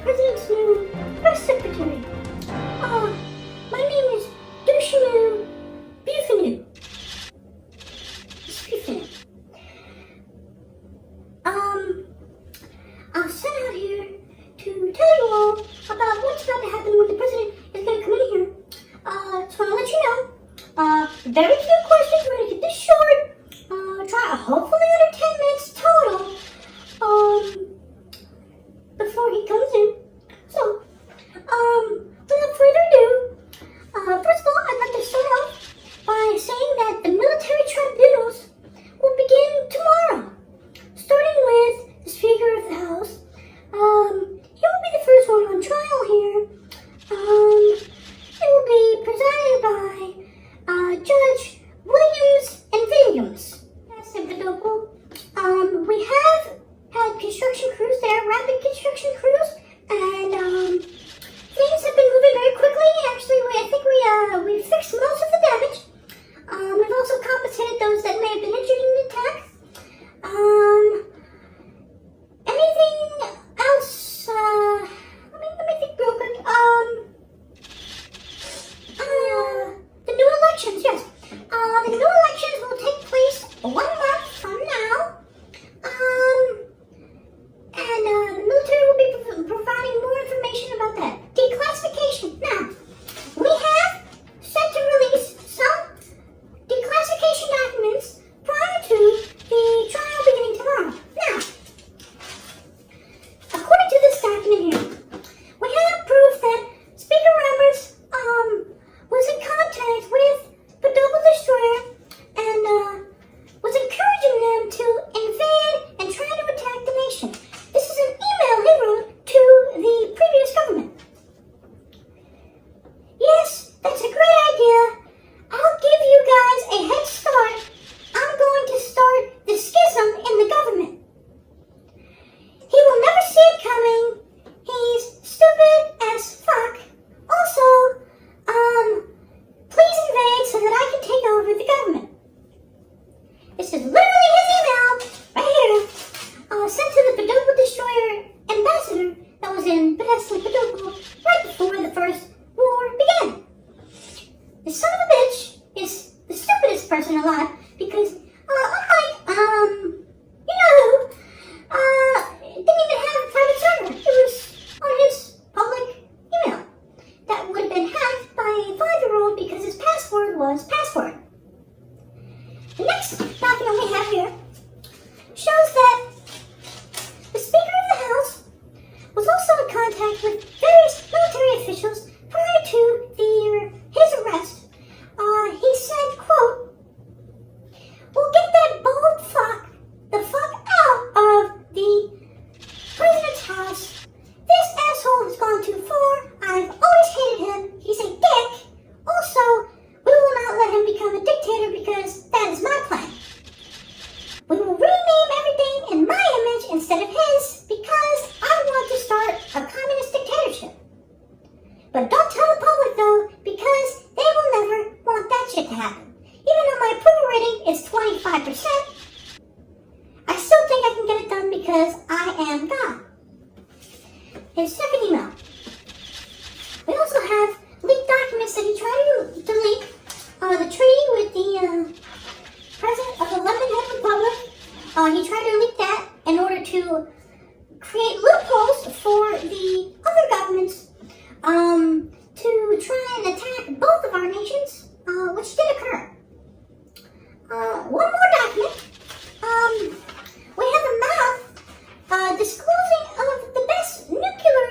President's new press secretary. My name is Dushanu Bufanu. It's Bufanu. I was sent out here to tell you all about what's about to happen when the president is going to come in here. Just want to let you know. Very few questions. We're going to keep this short. Try hopefully under 10 minutes total. Before he comes in. So, without further ado, first of all, I'd like to start off by saying that the military tribunals will begin tomorrow, starting with the Speaker of the House. He will be the first one on trial here. It will be presided by Judge Williams and Williams. That's simple. We have had construction crews there, rapid construction crews, and things have been moving very quickly. Actually, I think we fixed most of the damage. We've also compensated those that may have been injured in the attack. Anything else? Let me think real quick. The new elections, yes. The new elections will take place 1 month from now. And the military will be providing more information about that. Declassification. Now, we have set to release some declassification documents prior to the trial beginning tomorrow. Now, according to this document here, we have proof that Speaker Roberts was in contact with the Double Destroyer and was encouraging them to invade and try to attack the nation. This is an email he wrote to the previous government. Yes, that's a great idea. I'll give you guys a head start. I'm going to start the schism in the government. He will never see it coming. He's stupid as fuck. Also, please invade so that I can take over the government. This is literally his email, right here, sent to the Padobo Destroyer ambassador that was in Bethesda, Padobo, right before the first war began. This son of a bitch is the stupidest person alive because, unlike, you know who, didn't even have a private server. It was on his public email that would have been hacked by a 5-year-old because his password was password. The next document we have here shows that the Speaker of the House was also in contact with various military officials prior to his arrest. He said, quote, "We'll get that bald fuck the fuck out of the president's house. This asshole has gone too far. I've always hated him. He's a dick. Also, we will not let him become a dictator because that is my plan. We will rename everything in my image instead of his because I want to start a communist dictatorship. But don't tell the public though because they will never want that shit to happen. Even though my approval rating is 25%, I still think I can get it done because I am God." His second email. We also have leaked documents that he tried to leak. The treaty with the president of the Lebanon Republic. He tried to leak that in order to create loopholes for the other governments to try and attack both of our nations, which did occur. One more document. We have a map disclosing of the best nuclear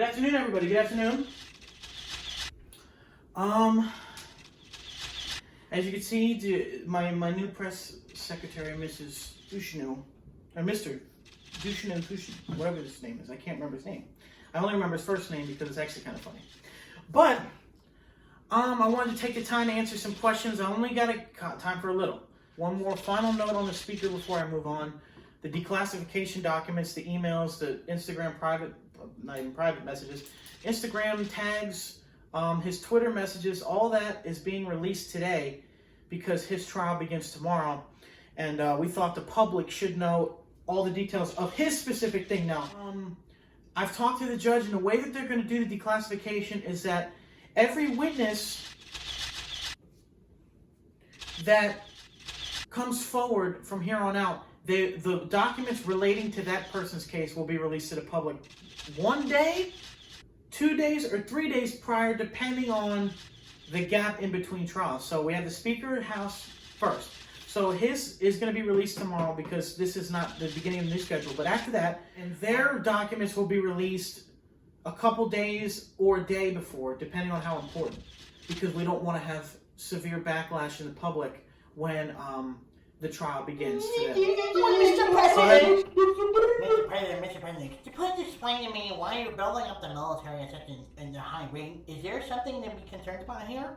Good afternoon, everybody. Good afternoon. As you can see, my new press secretary, Mrs. Duchesneau, or Mr. Duchesneau, whatever his name is. I can't remember his name. I only remember his first name because it's actually kind of funny. But I wanted to take the time to answer some questions. I only got time for a little. One more final note on the speaker before I move on. The declassification documents, the emails, the Instagram private, not even private messages, Instagram tags, his Twitter messages, all that is being released today because his trial begins tomorrow. And we thought the public should know all the details of his specific thing now. I've talked to the judge, and the way that they're going to do the declassification is that every witness that comes forward from here on out, the documents relating to that person's case will be released to the public 1 day, 2 days, or 3 days prior, depending on the gap in between trials. So we have the Speaker House first. So his is going to be released tomorrow because this is not the beginning of the new schedule. But after that, and their documents will be released a couple days or a day before, depending on how important, because we don't want to have severe backlash in the public when the trial begins today. Mr. President, could you please explain to me why you're building up the military at such a high rate? Is there something to be concerned about here?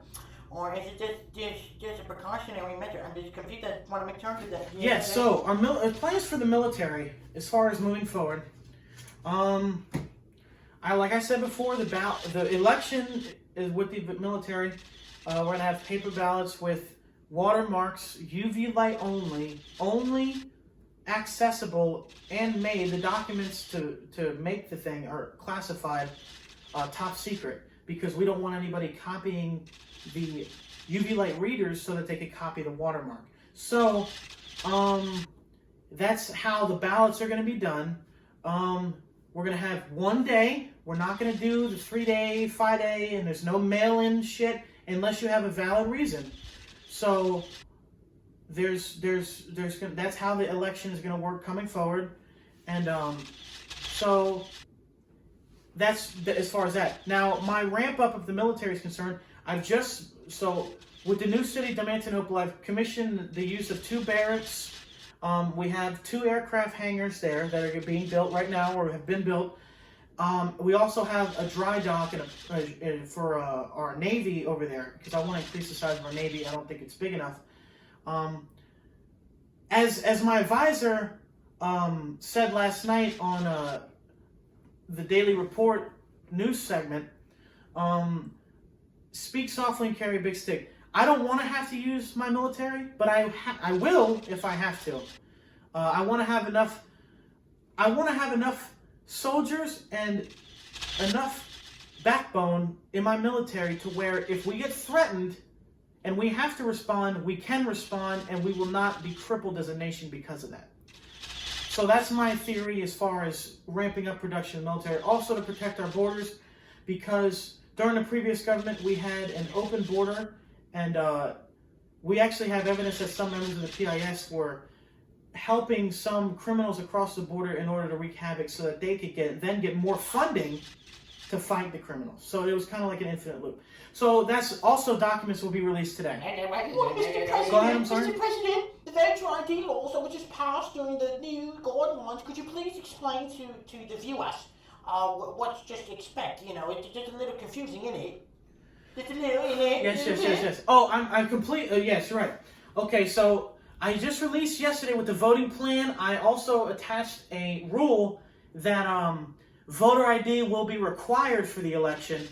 Or is it just a precautionary measure? I'm just confused. I want to make sure that... Yes, so our plans for the military, as far as moving forward, like I said before, the election is with the military. We're going to have paper ballots with watermarks, UV light only accessible and made. The documents to make the thing are classified top secret because we don't want anybody copying the UV light readers so that they could copy the watermark. So that's how the ballots are going to be done. We're going to have 1 day. We're not going to do the 3-day, 5-day, and there's no mail-in shit unless you have a valid reason. So that's how the election is going to work coming forward, and so that's as far as that. Now, my ramp up of the military is concerned. With the new city of Demantinople, I've commissioned the use of 2 barracks. We have 2 aircraft hangars there that are being built right now or have been built. We also have a dry dock for our Navy over there because I want to increase the size of our Navy. I don't think it's big enough. As my advisor said last night on the Daily Report news segment, speak softly and carry a big stick. I don't want to have to use my military, but I will if I have to. I want to have enough. I want to have enough soldiers and enough backbone in my military to where if we get threatened and we have to respond, we can respond, and we will not be crippled as a nation because of that. So that's my theory as far as ramping up production in the military. Also to protect our borders, because during the previous government we had an open border, and we actually have evidence that some members of the PIS were helping some criminals across the border in order to wreak havoc so that they could get more funding to fight the criminals. So it was kind of like an infinite loop. So that's also documents will be released today. Well, Mr. President, Go ahead, I'm sorry. Mr. President, the voter ID laws that were just passed during the new guidelines, could you please explain to the viewers what to just expect? You know, it's just a little confusing, isn't it? Just a little, isn't it? Yes. Oh, I'm complete. Yes, you're right. Okay, so I just released yesterday with the voting plan. I also attached a rule that voter ID will be required for the election.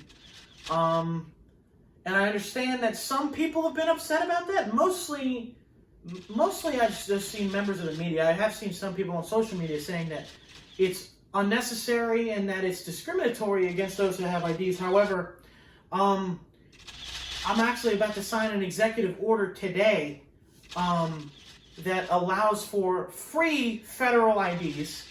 And I understand that some people have been upset about that. Mostly I've just seen members of the media. I have seen some people on social media saying that it's unnecessary and that it's discriminatory against those who have IDs. However, I'm actually about to sign an executive order today that allows for free federal IDs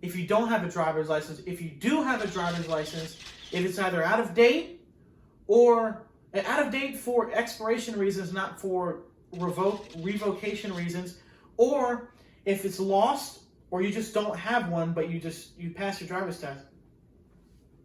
if you don't have a driver's license. If you do have a driver's license, if it's either out of date or out of date for expiration reasons, not for revocation reasons, or if it's lost or you just don't have one but you pass your driver's test,